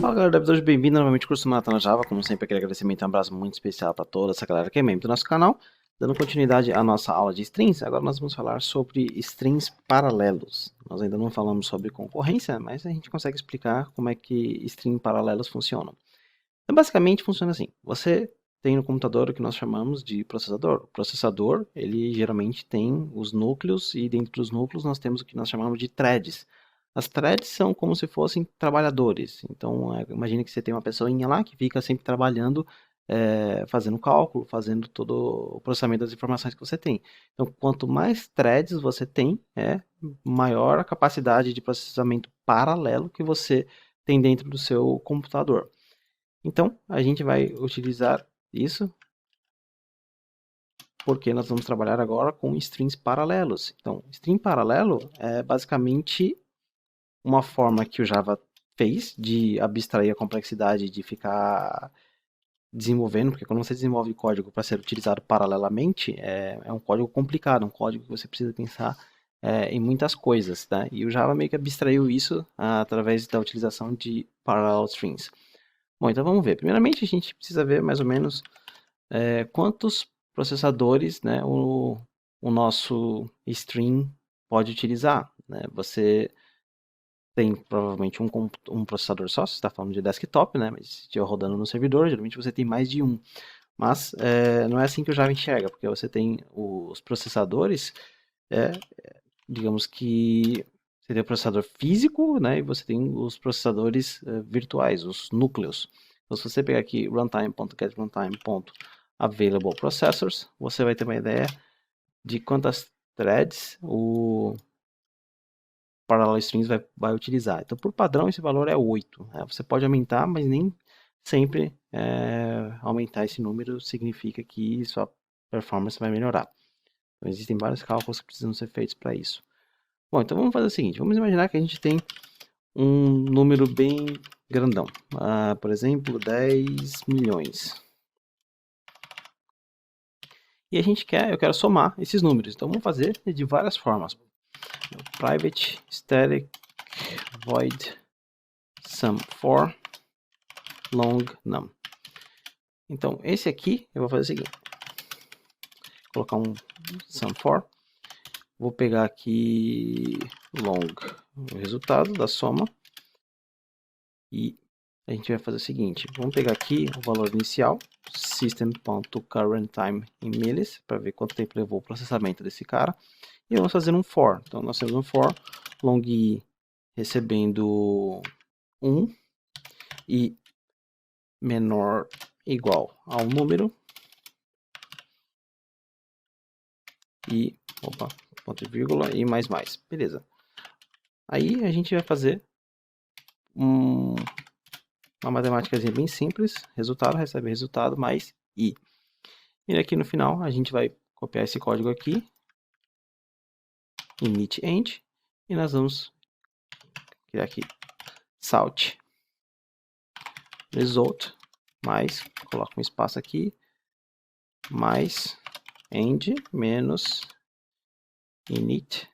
Fala galera, devedores, bem-vindo novamente ao curso Maratona Java. Como sempre, aquele agradecimento e um abraço muito especial para toda essa galera que é membro do nosso canal. Dando continuidade à nossa aula de strings, agora nós vamos falar sobre strings paralelos. Nós ainda não falamos sobre concorrência, mas a gente consegue explicar como é que strings paralelos funcionam. Então, basicamente, funciona assim. Você tem no computador o que nós chamamos de processador. O processador, ele geralmente tem os núcleos e dentro dos núcleos nós temos o que nós chamamos de threads. As threads são como se fossem trabalhadores. Então, imagine que você tem uma pessoinha lá que fica sempre trabalhando, fazendo cálculo, fazendo todo o processamento das informações que você tem. Então, quanto mais threads você tem, maior a capacidade de processamento paralelo que você tem dentro do seu computador. Então, a gente vai utilizar isso porque nós vamos trabalhar agora com strings paralelos. Então, string paralelo é basicamente uma forma que o Java fez de abstrair a complexidade de ficar desenvolvendo, porque quando você desenvolve código para ser utilizado paralelamente, é um código complicado, um código que você precisa pensar em muitas coisas, tá? E o Java meio que abstraiu isso através da utilização de parallel strings. Bom, então vamos ver. Primeiramente, a gente precisa ver mais ou menos quantos processadores, né, o nosso string pode utilizar, né? Você tem provavelmente um processador só, se está falando de desktop, né? Mas se estiver rodando no servidor, geralmente você tem mais de um. Mas não é assim que o Java enxerga, porque você tem os processadores, digamos que você tem o processador físico, né? E você tem os processadores virtuais, os núcleos. Então, se você pegar aqui runtime.getRuntime.availableProcessors, você vai ter uma ideia de quantas threads o Parallel Strings vai utilizar. Então, por padrão, esse valor é 8. Né? Você pode aumentar, mas nem sempre aumentar esse número significa que sua performance vai melhorar. Então, existem vários cálculos que precisam ser feitos para isso. Bom, então vamos fazer o seguinte. Vamos imaginar que a gente tem um número bem grandão. Por exemplo, 10 milhões. E eu quero somar esses números. Então, vamos fazer de várias formas. Private static void sum for long num. Então, esse aqui eu vou fazer o seguinte. Vou colocar um sum for. Vou pegar aqui long, o resultado da soma. E a gente vai fazer o seguinte. Vamos pegar aqui o valor inicial, system.currentTime em millis, para ver quanto tempo levou o processamento desse cara. E vamos fazer um for. Então, nós temos um for long i recebendo 1 e menor igual ao número. E, ponto e vírgula, e mais. Beleza. Aí a gente vai fazer uma matemática bem simples. Resultado recebe resultado mais i. E aqui no final a gente vai copiar esse código aqui. Init end. E nós vamos criar aqui salt result mais, coloca um espaço aqui, mais end menos init.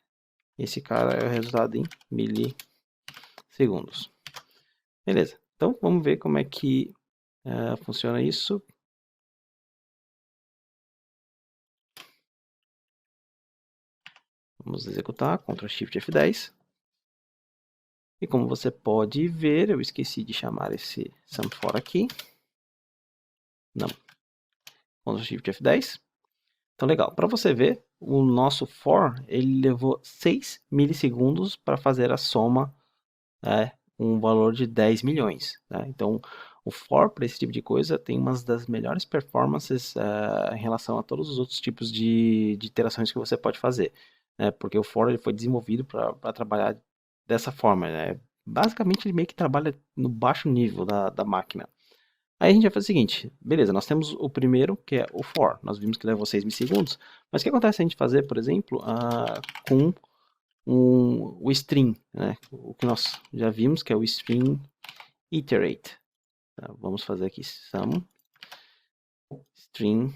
Esse cara é o resultado em milissegundos. Beleza. Então vamos ver como é que funciona isso. Vamos executar, Ctrl Shift F10. E como você pode ver, eu esqueci de chamar esse sum for aqui. Não. Ctrl Shift F10. Então legal, para você ver, o nosso for, ele levou 6 milissegundos para fazer a soma, um valor de 10 milhões. Né? Então o for para esse tipo de coisa tem uma das melhores performances em relação a todos os outros tipos de iterações que você pode fazer. Porque o for ele foi desenvolvido para trabalhar dessa forma. Né? Basicamente ele meio que trabalha no baixo nível da máquina. Aí a gente vai fazer o seguinte, beleza, nós temos o primeiro, que é o for, nós vimos que levou 6 milissegundos, mas o que acontece se a gente fazer, por exemplo, com o string, né? O que nós já vimos, que é o string iterate. Tá, vamos fazer aqui sum string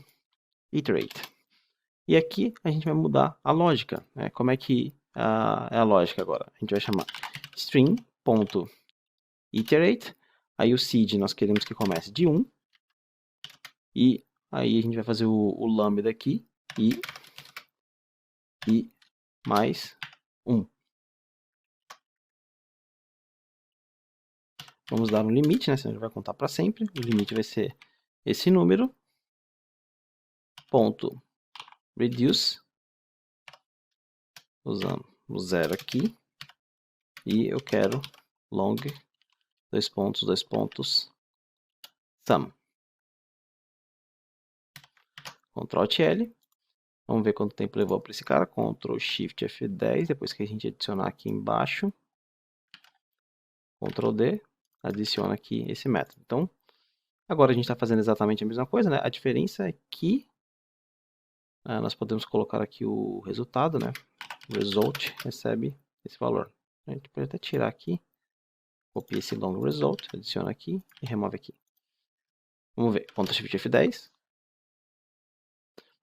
iterate. E aqui a gente vai mudar a lógica, né? Como é que é a lógica agora? A gente vai chamar string.iterate Aí o seed nós queremos que comece de 1. E aí a gente vai fazer o lambda aqui. E mais 1. Vamos dar um limite, né? Senão ele vai contar para sempre. O limite vai ser esse número. Ponto reduce. Usando o 0 aqui. E eu quero long, dois pontos, sum. Ctrl Alt L. Vamos ver quanto tempo levou para esse cara. Ctrl Shift F10. Depois que a gente adicionar aqui embaixo. Ctrl D. Adiciona aqui esse método. Então, agora a gente está fazendo exatamente a mesma coisa, né? A diferença é que nós podemos colocar aqui o resultado, né? Result recebe esse valor. A gente pode até tirar aqui. Copia esse long result, adiciona aqui e remove aqui. Vamos ver. Ctrl Shift F10.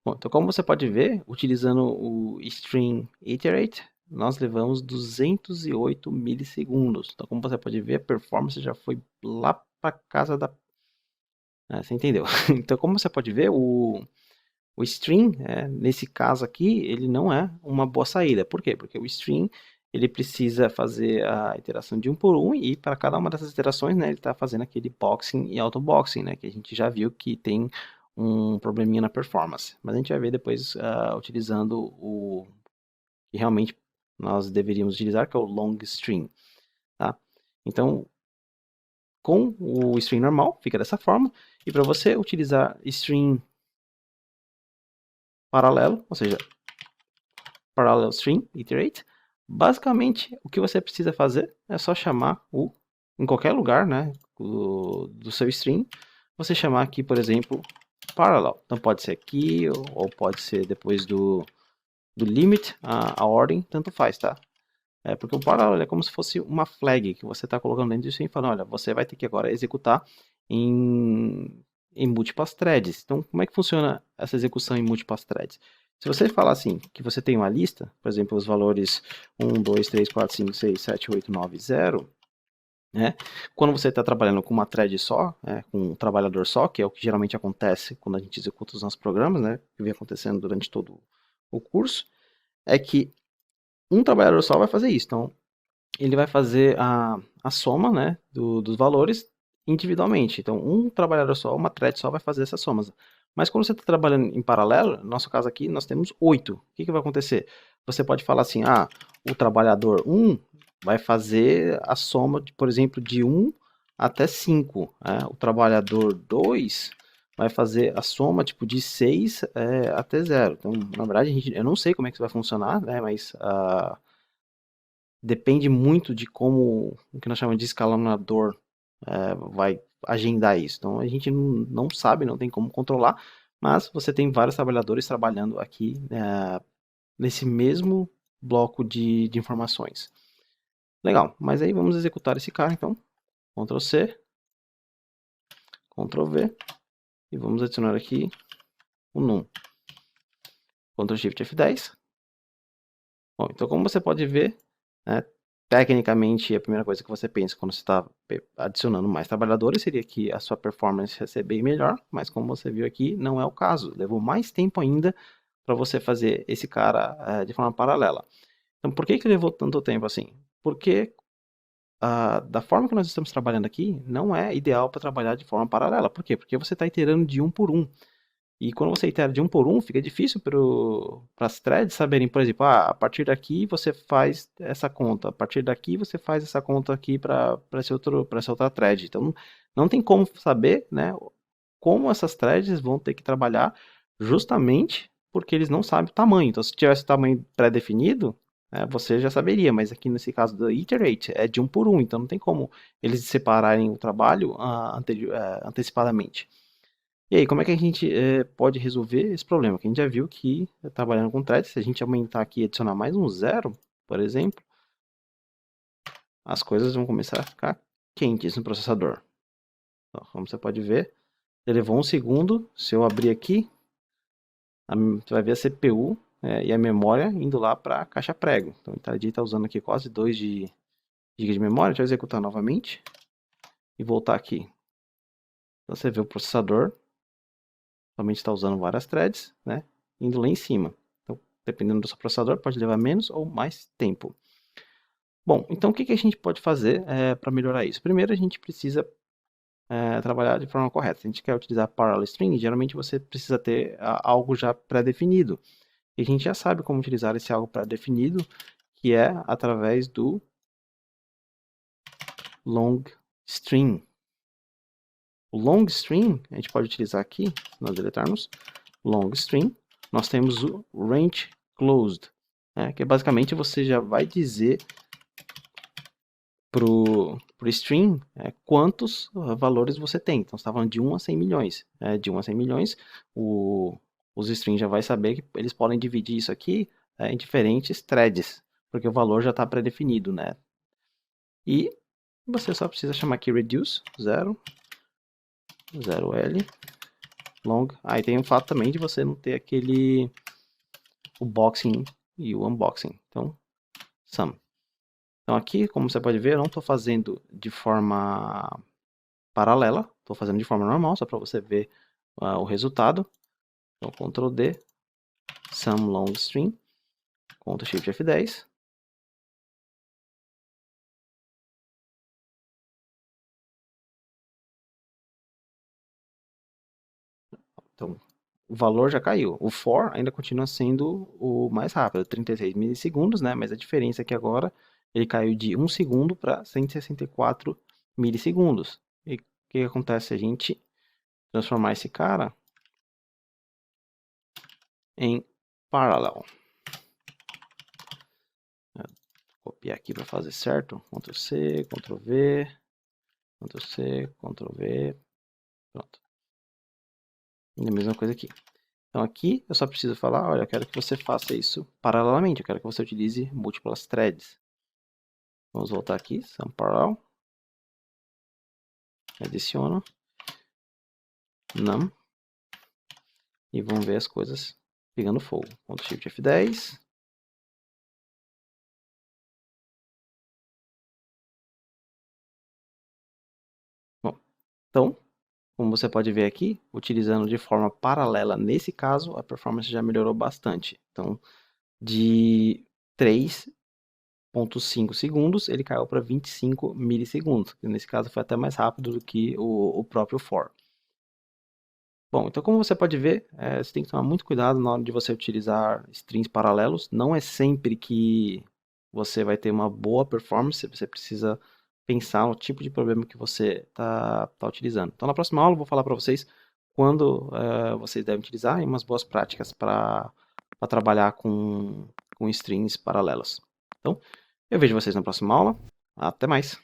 Bom, então como você pode ver, utilizando o string iterate, nós levamos 208 milissegundos. Então como você pode ver, a performance já foi lá para casa da... você entendeu? Então como você pode ver, o string, nesse caso aqui, ele não é uma boa saída. Por quê? Porque o string, ele precisa fazer a iteração de 1 por 1, e para cada uma dessas iterações, né, ele está fazendo aquele boxing e autoboxing, né, que a gente já viu que tem um probleminha na performance. Mas a gente vai ver depois utilizando o que realmente nós deveríamos utilizar, que é o long string. Tá? Então, com o string normal, fica dessa forma. E para você utilizar string paralelo, ou seja, parallel string, iterate, basicamente o que você precisa fazer é só chamar em qualquer lugar, né, do seu string, você chamar aqui, por exemplo, parallel. Então pode ser aqui, ou pode ser depois do limit, a ordem, tanto faz, tá? Porque o parallel é como se fosse uma flag que você está colocando dentro disso e falando, olha, você vai ter que agora executar em múltiplas threads. Então, como é que funciona essa execução em múltiplas threads? Se você falar assim, que você tem uma lista, por exemplo, os valores 1, 2, 3, 4, 5, 6, 7, 8, 9, 0, né? Quando você está trabalhando com uma thread só, com um trabalhador só, que é o que geralmente acontece quando a gente executa os nossos programas, né? Que vem acontecendo durante todo o curso, é que um trabalhador só vai fazer isso. Então, ele vai fazer a soma, né, dos valores individualmente. Então, um trabalhador só, uma thread só vai fazer essas somas. Mas quando você está trabalhando em paralelo, no nosso caso aqui, nós temos 8. O que vai acontecer? Você pode falar assim, o trabalhador 1 vai fazer a soma, por exemplo, de 1 até 5. O trabalhador 2 vai fazer a soma tipo, de 6 até 0. Então, na verdade, eu não sei como é que isso vai funcionar, né, mas depende muito de como o que nós chamamos de escalonador vai agendar isso. Então a gente não sabe, não tem como controlar, mas você tem vários trabalhadores trabalhando aqui nesse mesmo bloco de informações. Legal, mas aí vamos executar esse cara então. Ctrl C, Ctrl V, e vamos adicionar aqui o num. Ctrl Shift F10. Bom, então como você pode ver, tecnicamente, a primeira coisa que você pensa quando você está adicionando mais trabalhadores seria que a sua performance ia ser bem melhor, mas como você viu aqui, não é o caso. Levou mais tempo ainda para você fazer esse cara de forma paralela. Então, por que levou tanto tempo assim? Porque da forma que nós estamos trabalhando aqui, não é ideal para trabalhar de forma paralela. Por quê? Porque você está iterando de 1 por 1. E quando você itera de 1 por 1, fica difícil para as threads saberem, por exemplo, a partir daqui você faz essa conta, a partir daqui você faz essa conta aqui para essa outra thread. Então, não tem como saber, né, como essas threads vão ter que trabalhar justamente porque eles não sabem o tamanho. Então, se tivesse o tamanho pré-definido, você já saberia, mas aqui nesse caso do iterate é de 1 por 1, então não tem como eles separarem o trabalho antecipadamente. E aí, como é que a gente pode resolver esse problema? Que a gente já viu que, trabalhando com threads, se a gente aumentar aqui e adicionar mais um 0, por exemplo, as coisas vão começar a ficar quentes no processador. Então, como você pode ver, ele levou um segundo. Se eu abrir aqui, você vai ver a CPU e a memória indo lá para a caixa prego. Então, a gente está usando aqui quase 2 GB de memória. Deixa eu executar novamente. e voltar aqui, você vê o processador somente está usando várias threads, né, indo lá em cima. Então, dependendo do seu processador, pode levar menos ou mais tempo. Bom, então o que a gente pode fazer para melhorar isso? Primeiro, a gente precisa trabalhar de forma correta. Se a gente quer utilizar parallel string, geralmente você precisa ter algo já pré-definido. E a gente já sabe como utilizar esse algo pré-definido, que é através do long string. O long string, a gente pode utilizar aqui, se nós deletarmos, long string, nós temos o range closed, que basicamente você já vai dizer pro string quantos valores você tem. Então, você está falando de 1 a 100 milhões. De 1 a 100 milhões, os strings já vai saber que eles podem dividir isso aqui em diferentes threads, porque o valor já está pré-definido, né? E você só precisa chamar aqui reduce 0, 0L, long. Aí tem o fato também de você não ter o boxing e o unboxing. Então, sum. Então aqui, como você pode ver, eu não estou fazendo de forma paralela, estou fazendo de forma normal, só para você ver o resultado. Então, Ctrl D, sum long string, Ctrl Shift F10. Então, o valor já caiu. O for ainda continua sendo o mais rápido, 36 milissegundos, né? Mas a diferença é que agora ele caiu de 1 segundo para 164 milissegundos. E o que acontece se a gente transformar esse cara em parallel? Vou copiar aqui para fazer certo. Ctrl C, Ctrl V, Ctrl C, Ctrl V. Pronto. E a mesma coisa aqui. Então aqui eu só preciso falar, olha, eu quero que você faça isso paralelamente, eu quero que você utilize múltiplas threads. Vamos voltar aqui, sum parallel, adiciono, num, e vamos ver as coisas pegando fogo. Ctrl Shift F10. Bom, então, como você pode ver aqui, utilizando de forma paralela, nesse caso, a performance já melhorou bastante. Então, de 3,5 segundos, ele caiu para 25 milissegundos. Nesse caso, foi até mais rápido do que o próprio for. Bom, então como você pode ver, você tem que tomar muito cuidado na hora de você utilizar strings paralelos. Não é sempre que você vai ter uma boa performance, você precisa pensar no tipo de problema que você está utilizando. Então na próxima aula eu vou falar para vocês quando vocês devem utilizar e umas boas práticas para trabalhar com strings paralelos. Então, eu vejo vocês na próxima aula. Até mais!